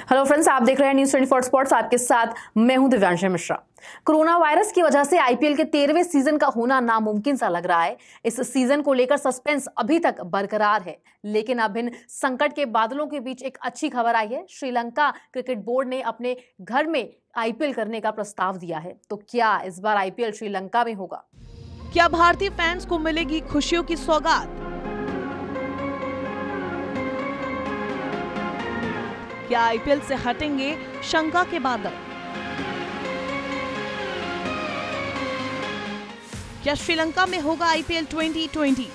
Hello friends, आप देख रहे हैं न्यूज़ 24 स्पोर्ट्स। आपके साथ मैं हूं दिव्यांश मिश्रा। कोरोना वायरस की वजह से आईपीएल के 13वें सीजन का होना नामुमकिन सा लग रहा है। इस सीजन को लेकर सस्पेंस अभी तक बरकरार है, लेकिन अब इन संकट के बादलों के बीच एक अच्छी खबर आई है। श्रीलंका क्रिकेट बोर्ड ने अपने घर में आईपीएल करने का प्रस्ताव दिया है। तो क्या इस बार आईपीएल श्रीलंका में होगा? क्या भारतीय फैंस को मिलेगी खुशियों की सौगात? क्या आईपीएल से हटेंगे शंका के बादल? क्या श्रीलंका में होगा आईपीएल 2020?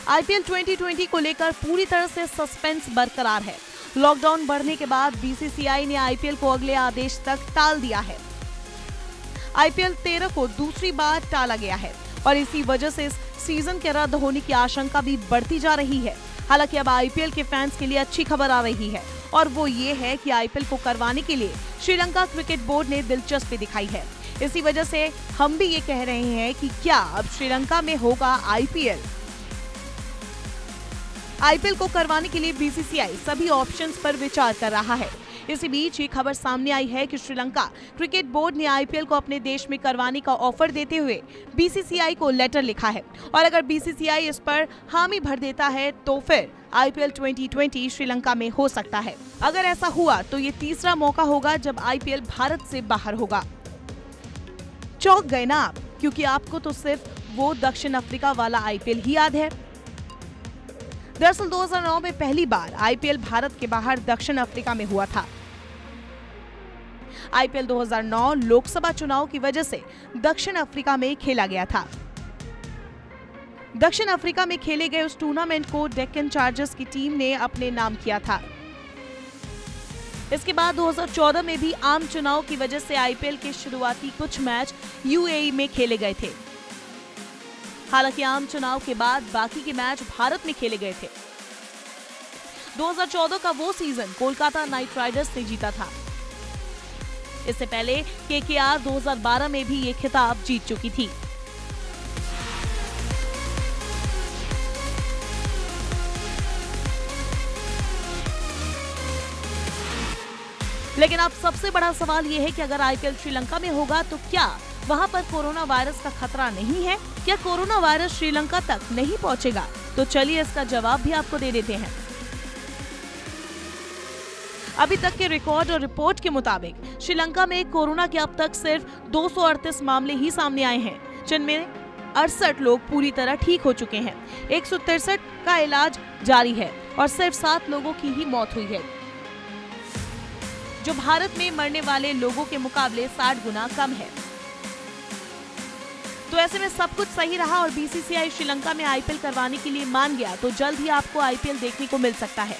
आईपीएल 2020 को लेकर पूरी तरह से सस्पेंस बरकरार है। लॉकडाउन बढ़ने के बाद बीसीसीआई ने आईपीएल को अगले आदेश तक टाल दिया है। आईपीएल 13 को दूसरी बार टाला गया है और इसी वजह से इस सीजन के रद्द होने की आशंका भी बढ़ती जा रही है। हालांकि अब आईपीएल के फैंस के लिए अच्छी खबर आ रही है और वो ये है कि आईपीएल को करवाने के लिए श्रीलंका क्रिकेट बोर्ड ने दिलचस्पी दिखाई है। इसी वजह से हम भी ये कह रहे हैं कि क्या अब श्रीलंका में होगा आईपीएल। आईपीएल को करवाने के लिए बीसीसीआई सभी ऑप्शंस पर विचार कर रहा है। इसी बीच ये खबर सामने आई है कि श्रीलंका क्रिकेट बोर्ड ने आईपीएल को अपने देश में करवाने का ऑफर देते हुए बीसीसीआई को लेटर लिखा है और अगर बीसीसीआई इस पर हामी भर देता है तो फिर आईपीएल 2020 श्रीलंका में हो सकता है। अगर ऐसा हुआ तो ये तीसरा मौका होगा जब आईपीएल भारत से बाहर होगा। चौंक गए ना आप, क्योंकि आपको तो सिर्फ वो दक्षिण अफ्रीका वाला आईपीएल ही याद है। दरअसल 2009 में पहली बार आईपीएल भारत के बाहर दक्षिण अफ्रीका में हुआ था। आईपीएल 2009 लोकसभा चुनाव की वजह से दक्षिण अफ्रीका में खेला गया था। दक्षिण अफ्रीका में खेले गए उस टूर्नामेंट को डेक्कन चार्जर्स की टीम ने अपने नाम किया था। इसके बाद 2014 में भी आम चुनाव की वजह से आईपीएल के शुरुआती कुछ मैच यूएई में खेले गए थे। हालांकि आम चुनाव के बाद बाकी के मैच भारत में खेले गए थे। 2014 का वो सीजन कोलकाता नाइट राइडर्स ने जीता था। इससे पहले केकेआर 2012 में भी ये खिताब जीत चुकी थी। लेकिन अब सबसे बड़ा सवाल ये है कि अगर आईपीएल श्रीलंका में होगा तो क्या वहां पर कोरोना वायरस का खतरा नहीं है? क्या कोरोना वायरस श्रीलंका तक नहीं पहुंचेगा? तो चलिए इसका जवाब भी आपको दे देते हैं। अभी तक के रिकॉर्ड और रिपोर्ट के मुताबिक श्रीलंका में कोरोना के अब तक सिर्फ 238 मामले ही सामने आए हैं, जिनमें 68 लोग पूरी तरह ठीक हो चुके हैं। 163 का इलाज जारी है और सिर्फ 7 लोगों की ही मौत हुई है, जो भारत में मरने वाले लोगों के मुकाबले 60 गुना कम है। तो ऐसे में सब कुछ सही रहा और बीसीसीआई श्रीलंका में आईपीएल करवाने के लिए मान गया तो जल्द ही आपको आईपीएल देखने को मिल सकता है।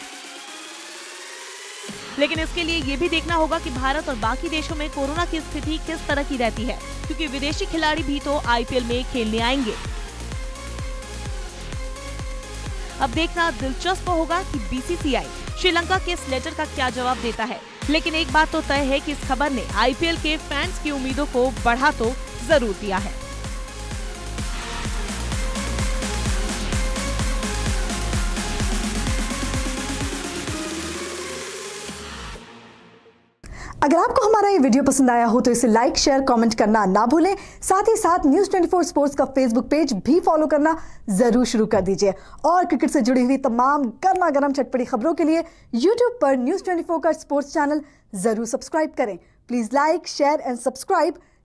लेकिन इसके लिए ये भी देखना होगा कि भारत और बाकी देशों में कोरोना की स्थिति किस तरह की रहती है, क्योंकि विदेशी खिलाड़ी भी तो आईपीएल में खेलने आएंगे। अब देखना दिलचस्प होगा कि बीसीसीआई श्रीलंका के इस लेटर का क्या जवाब देता है। लेकिन एक बात तो तय है कि इस खबर ने आईपीएल के फैंस की उम्मीदों को बढ़ा तो जरूर दिया है। अगर आपको हमारा ये वीडियो पसंद आया हो तो इसे लाइक, शेयर, कमेंट करना ना भूलें। साथ ही साथ न्यूज़ 24 स्पोर्ट्स का फेसबुक पेज भी फॉलो करना जरूर शुरू कर दीजिए और क्रिकेट से जुड़ी हुई तमाम गर्मा गर्म चटपटी खबरों के लिए यूट्यूब पर न्यूज़ 24 का स्पोर्ट्स चैनल जरूर सब्सक्राइब करें। Please like, share and subscribe